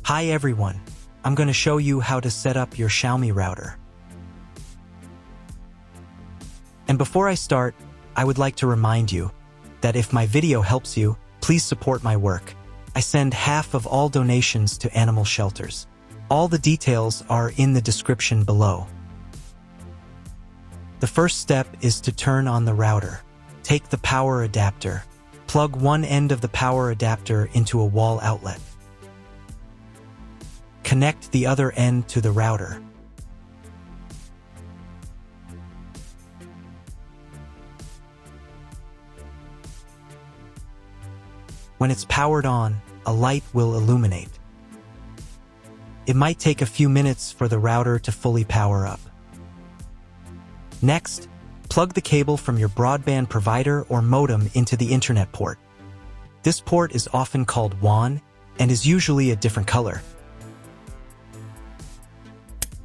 Hi everyone, I'm going to show you how to set up your Xiaomi router. And before I start, I would like to remind you that if my video helps you, please support my work. I send half of all donations to animal shelters. All the details are in the description below. The first step is to turn on the router. Take the power adapter. Plug one end of the power adapter into a wall outlet. Connect the other end to the router. When it's powered on, a light will illuminate. It might take a few minutes for the router to fully power up. Next, plug the cable from your broadband provider or modem into the internet port. This port is often called WAN and is usually a different color.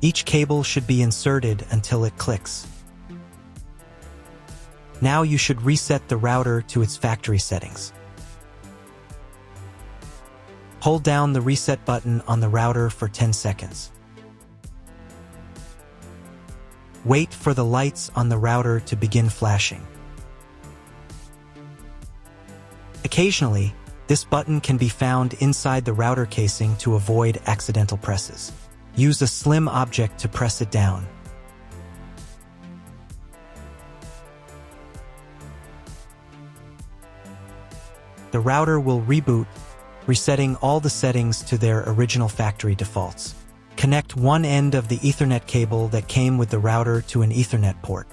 Each cable should be inserted until it clicks. Now you should reset the router to its factory settings. Hold down the reset button on the router for 10 seconds. Wait for the lights on the router to begin flashing. Occasionally, this button can be found inside the router casing to avoid accidental presses. Use a slim object to press it down. The router will reboot, resetting all the settings to their original factory defaults. Connect one end of the Ethernet cable that came with the router to an Ethernet port.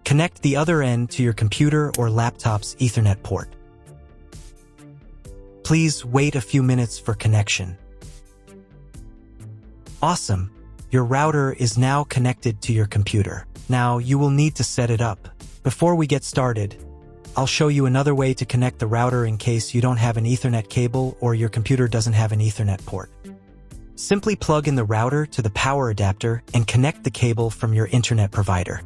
Connect the other end to your computer or laptop's Ethernet port. Please wait a few minutes for connection. Awesome! Your router is now connected to your computer. Now you will need to set it up. Before we get started, I'll show you another way to connect the router in case you don't have an Ethernet cable or your computer doesn't have an Ethernet port. Simply plug in the router to the power adapter and connect the cable from your internet provider.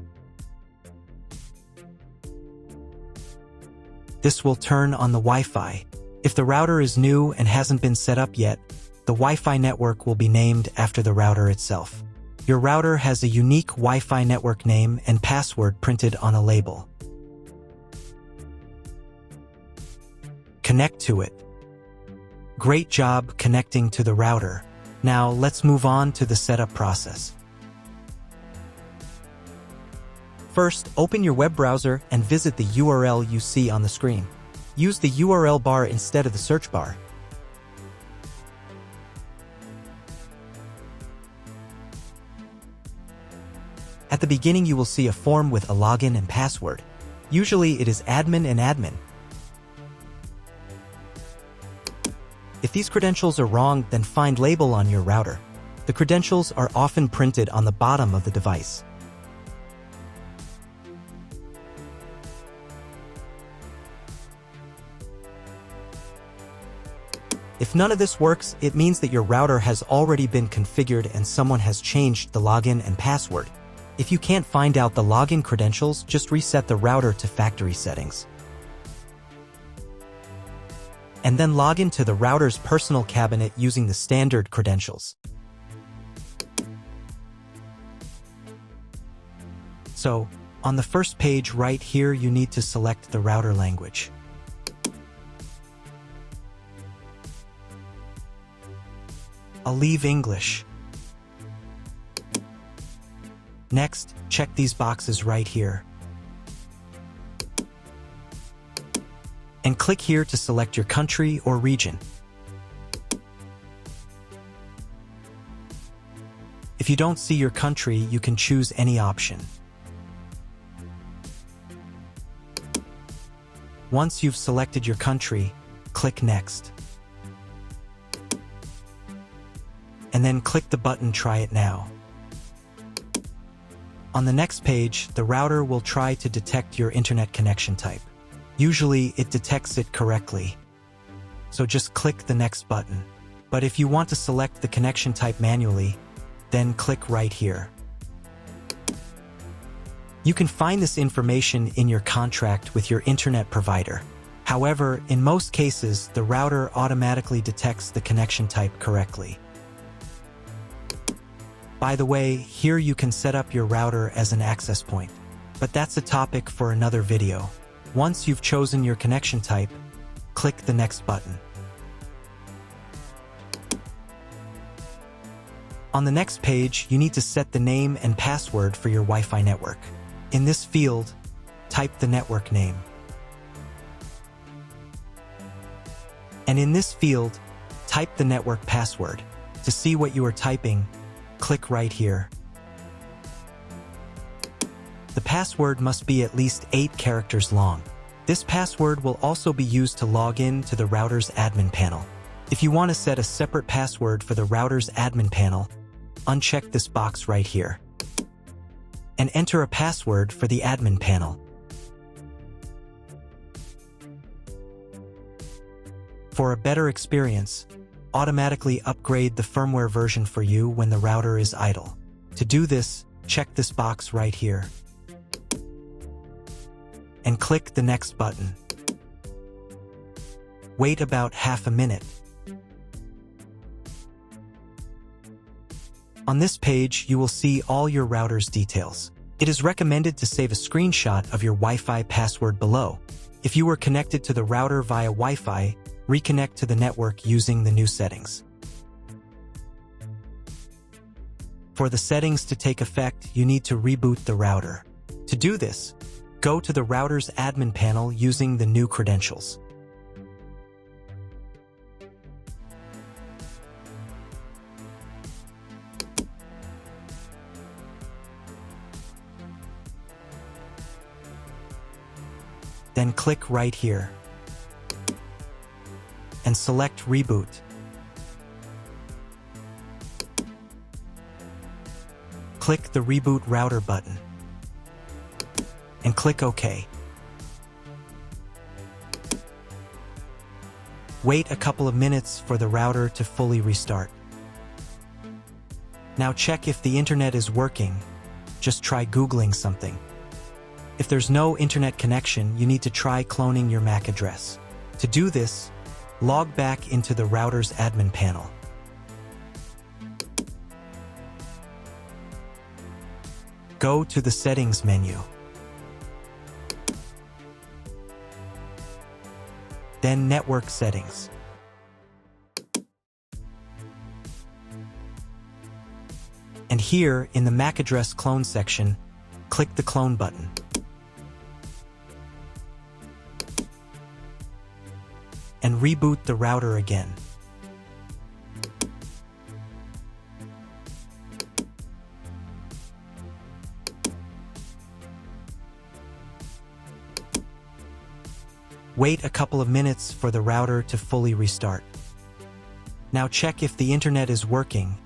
This will turn on the Wi-Fi. If the router is new and hasn't been set up yet, the Wi-Fi network will be named after the router itself. Your router has a unique Wi-Fi network name and password printed on a label. Connect to it. Great job connecting to the router. Now let's move on to the setup process. First, open your web browser and visit the URL you see on the screen. Use the URL bar instead of the search bar. At the beginning, you will see a form with a login and password. Usually, it is admin and admin. If these credentials are wrong, then find label on your router. The credentials are often printed on the bottom of the device. If none of this works, it means that your router has already been configured and someone has changed the login and password. If you can't find out the login credentials, just reset the router to factory settings. And then log into the router's personal cabinet using the standard credentials. So, on the first page right here, you need to select the router language. I'll leave English. Next, check these boxes right here. And click here to select your country or region. If you don't see your country, you can choose any option. Once you've selected your country, click Next. And then click the button Try It Now. On the next page, the router will try to detect your internet connection type. Usually, it detects it correctly. So just click the next button. But if you want to select the connection type manually, then click right here. You can find this information in your contract with your internet provider. However, in most cases, the router automatically detects the connection type correctly. By the way, here you can set up your router as an access point. But that's a topic for another video. Once you've chosen your connection type, click the next button. On the next page, you need to set the name and password for your Wi-Fi network. In this field, type the network name. And in this field, type the network password. To see what you are typing, click right here. The password must be at least 8 characters long. This password will also be used to log in to the router's admin panel. If you want to set a separate password for the router's admin panel, uncheck this box right here and enter a password for the admin panel. For a better experience, automatically upgrade the firmware version for you when the router is idle. To do this, check this box right here and click the next button. Wait about half a minute. On this page, you will see all your router's details. It is recommended to save a screenshot of your Wi-Fi password below. If you were connected to the router via Wi-Fi, reconnect to the network using the new settings. For the settings to take effect, you need to reboot the router. To do this, go to the router's admin panel using the new credentials. Then click right here and select Reboot. Click the Reboot Router button and click OK. Wait a couple of minutes for the router to fully restart. Now check if the internet is working. Just try Googling something. If there's no internet connection, you need to try cloning your MAC address. To do this, log back into the router's admin panel. Go to the Settings menu. Then Network Settings. And here, in the MAC address clone section, click the Clone button. And reboot the router again. Wait a couple of minutes for the router to fully restart. Now check if the internet is working.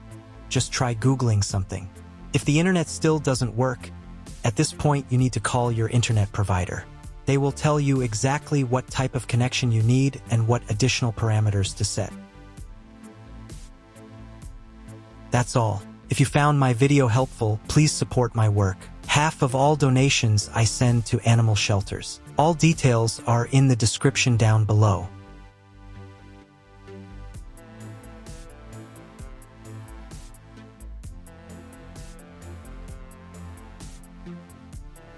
Just try Googling something. If the internet still doesn't work, at this point you need to call your internet provider. They will tell you exactly what type of connection you need and what additional parameters to set. That's all. If you found my video helpful, please support my work. Half of all donations I send to animal shelters. All details are in the description down below.